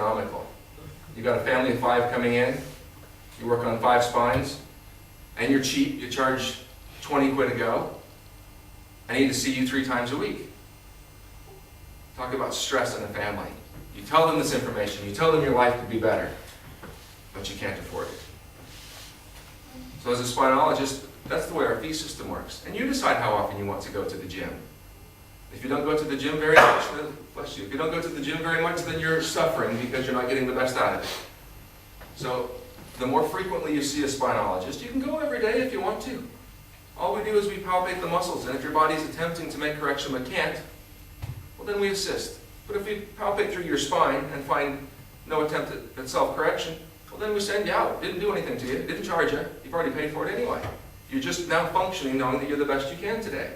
astronomical. You've got a family of 5 coming in, you work on 5 spines, and you're cheap, you charge 20 quid a go. I need to see you 3 times a week. Talk about stress in a family. You tell them this information, you tell them your life could be better, but you can't afford it. So as a spinologist, that's the way our fee system works. And you decide how often you want to go to the gym. If you don't go to the gym very much, then bless you. If you don't go to the gym very much, then you're suffering because you're not getting the best out of it. So the more frequently you see a spinologist, you can go every day if you want to. All we do is we palpate the muscles, and if your body's attempting to make correction but can't, well then we assist. But if we palpate through your spine and find no attempt at self-correction, well then we send you out. Didn't do anything to you, didn't charge you, you've already paid for it anyway. You're just now functioning knowing that you're the best you can today.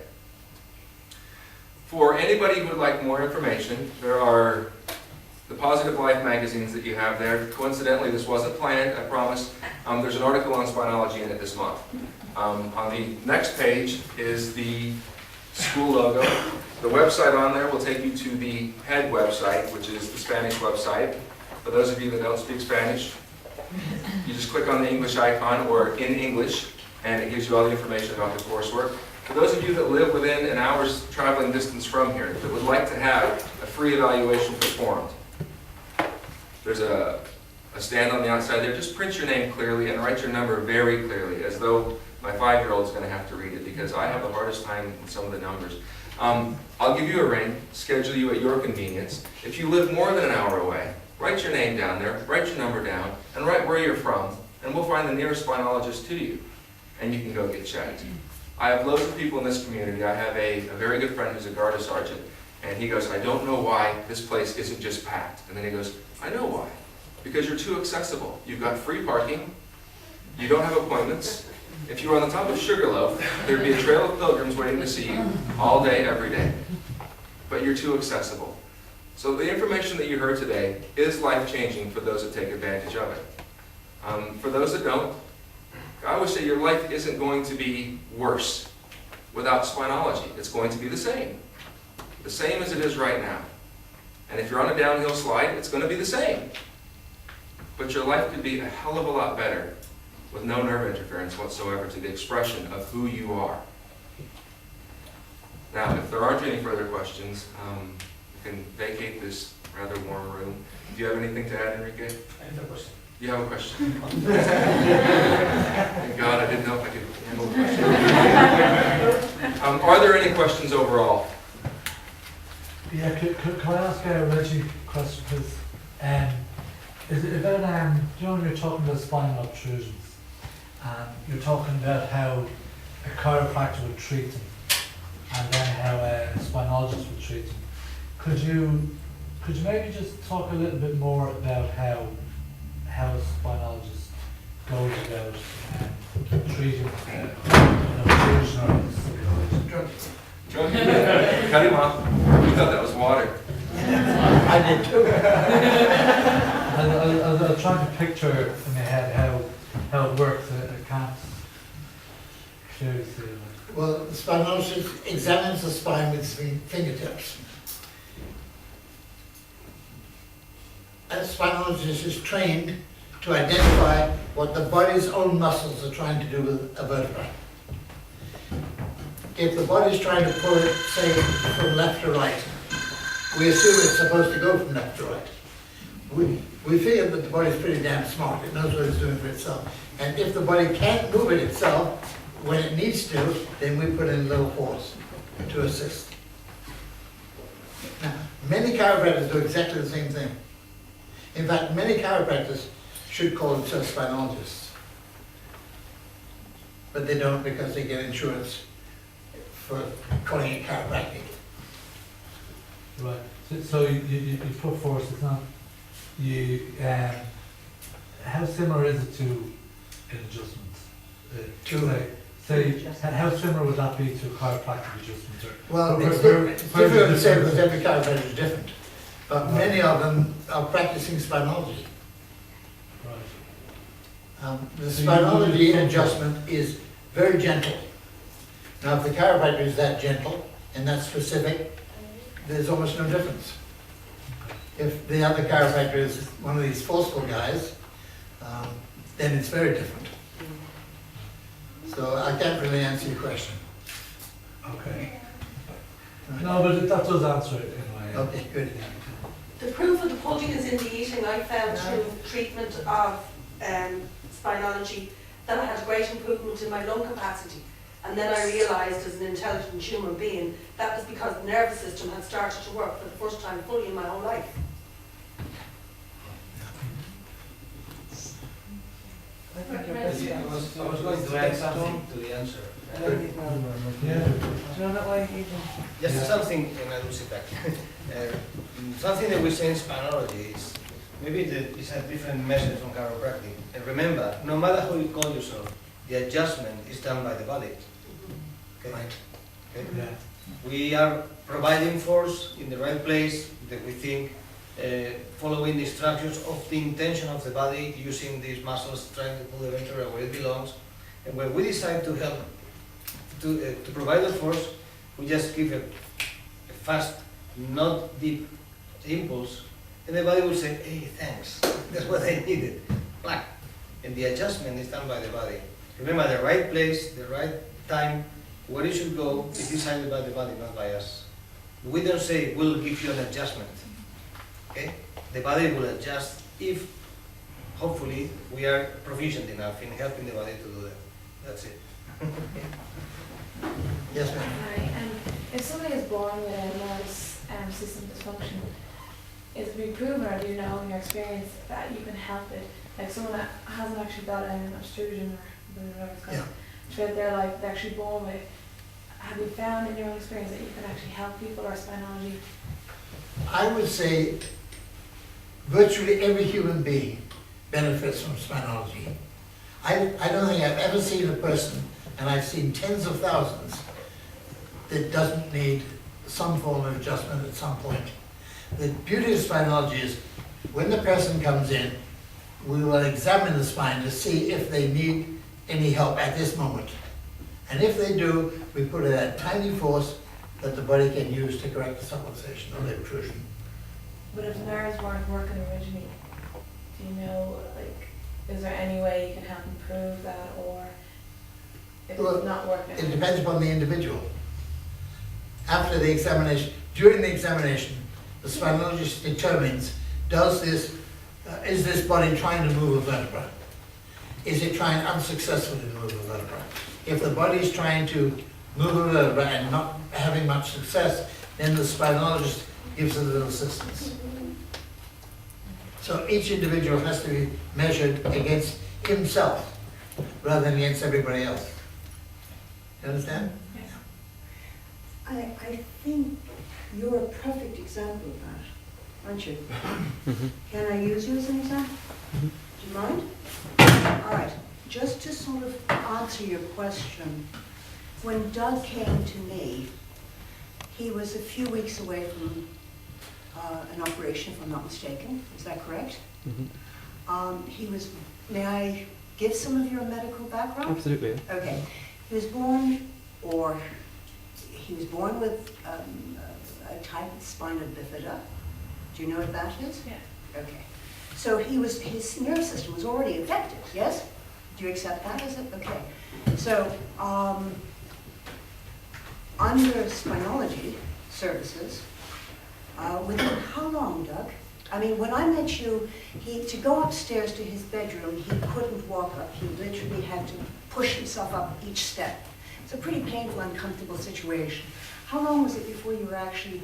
For anybody who would like more information, there are the Positive Life magazines that you have there. Coincidentally, this wasn't planned, I promise. There's an article on Spinology in it this month. On the next page is the school logo. The website on there will take you to the head website, which is the Spanish website. For those of you that don't speak Spanish, you just click on the English icon, or in English, and it gives you all the information about the coursework. For those of you that live within an hour's traveling distance from here, that would like to have a free evaluation performed, there's a stand on the outside there. Just print your name clearly and write your number very clearly, as though my 5-year-old is going to have to read it, because I have the hardest time with some of the numbers. I'll give you a ring, schedule you at your convenience. If you live more than an hour away, write your name down there, write your number down, and write where you're from, and we'll find the nearest spinologist to you, and you can go get checked. I have loads of people in this community. I have a very good friend who's a Garda sergeant, and he goes, I don't know why this place isn't just packed. And then he goes, I know why. Because you're too accessible. You've got free parking, you don't have appointments. If you were on the top of Sugarloaf, there'd be a trail of pilgrims waiting to see you all day, every day. But you're too accessible. So the information that you heard today is life-changing for those that take advantage of it. For those that don't, I always say your life isn't going to be worse without Spinology. It's going to be the same as it is right now. And if you're on a downhill slide, it's going to be the same. But your life could be a hell of a lot better with no nerve interference whatsoever to the expression of who you are. Now, if there aren't any further questions, you can vacate this rather warm room. Do you have anything to add, Enrique? I have a question. You have a question? Thank God, I didn't know if I could handle the question. Are there any questions overall? Yeah, could I ask Reggie a question, please? Is it about, you know, when you're talking about spinal obtrusions, you're talking about how a chiropractor would treat them, and then how a spinologist would treat them. Could you maybe just talk a little bit more about how a spinologist goes about treating an obtrusion or a Drug. Cut him off. You thought that was water. I did too. I was trying to picture in my head how it works. I can't clearly see it. Well, the spinologist examines the spine with his fingertips. A spinologist is trained to identify what the body's own muscles are trying to do with a vertebra. If the body's trying to pull it, say, from left to right, we assume it's supposed to go from left to right. We figure that the body's pretty damn smart. It knows what it's doing for itself. And if the body can't move it itself when it needs to, then we put in a little force to assist. Now, many chiropractors do exactly the same thing. In fact, many chiropractors should call themselves spinologists. But they don't, because they get insurance for calling it chiropractic. Right. So you put force. It's not you. How similar is it to an adjustment? Say how similar would that be to a chiropractic adjustment? Well, it's difficult to say because every chiropractor is different. But many of them are practicing spinology. Right. The spinology adjustment is very gentle. Now, if the chiropractor is that gentle and that specific, there's almost no difference. If the other chiropractor is one of these forceful guys, then it's very different. So I can't really answer your question. Okay. No, but that does answer it in a way. Okay, good. The proof of the pudding is in the eating. I found through treatment of Spinology that I had a great improvement in my lung capacity. And then I realised as an intelligent human being that was because the nervous system had started to work for the first time fully in my whole life. I was going to add something to the answer. Yeah. Just something, and I will sit back. Something that we say in Spinology is, maybe it's a different message from chiropractic. And remember, no matter how you call yourself, the adjustment is done by the body. Okay? Right. Okay? Yeah. We are providing force in the right place that we think, following the instructions of the intention of the body, using these muscles, trying to pull the vertebra where it belongs. And when we decide to help, to provide the force, we just give a fast, not deep impulse, and the body will say, hey, thanks, that's what I needed. Black. And the adjustment is done by the body. Remember, the right place, the right time, where it should go is decided by the body, not by us. We don't say, we'll give you an adjustment. Okay? The body will adjust if, hopefully, we are proficient enough in helping the body to do that. That's it. Yes, ma'am. Hi, if somebody is born with a nervous system dysfunction, is it been proven, or do you know in your experience that you can help it? Like someone that hasn't actually got an obstruction or whatever it's called, throughout their life, they're actually born with it. Have you found in your own experience that you can actually help people, or Spinology? I would say virtually every human being benefits from Spinology. I don't think I've ever seen a person, and I've seen tens of thousands, that doesn't need some form of adjustment at some point. The beauty of Spinology is when the person comes in, we will examine the spine to see if they need any help at this moment. And if they do, we put in that tiny force that the body can use to correct the subluxation or the obtrusion. But if nerves weren't working originally, do you know, like, is there any way you can help improve that, or if Well, it's not working? It depends upon the individual. After the examination, during the examination, the spinologist determines, is this body trying to move a vertebra? Is it trying unsuccessfully to move a vertebra? If the body is trying to move a vertebra and not having much success, then the spinologist gives it a little assistance. So each individual has to be measured against himself rather than against everybody else. You understand? I think you're a perfect example of that, aren't you? Can I use you as an example? Do you mind? All right, just to sort of answer your question, when Doug came to me, he was a few weeks away from an operation, if I'm not mistaken. Is that correct? He was, may I give some of your medical background? Absolutely. Yeah. Okay. He was born with a type of spina bifida. Do you know what that is? Yeah. Okay. So his nervous system was already affected, yes? Do you accept that as it? Okay. So, under Spinology services, within how long, Doug? I mean, when I met you, to go upstairs to his bedroom, he couldn't walk up. He literally had to push himself up each step. It's a pretty painful, uncomfortable situation. How long was it before you were actually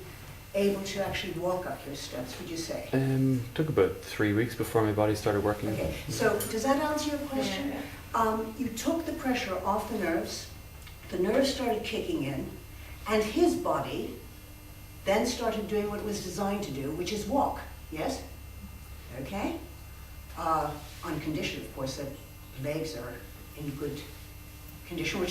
able to actually walk up your steps, would you say? Took about 3 weeks before my body started working. Okay, so does that answer your question? Yeah. You took the pressure off the nerves started kicking in, and his body then started doing what it was designed to do, which is walk, yes? Okay? On condition, of course, that legs are in good condition, which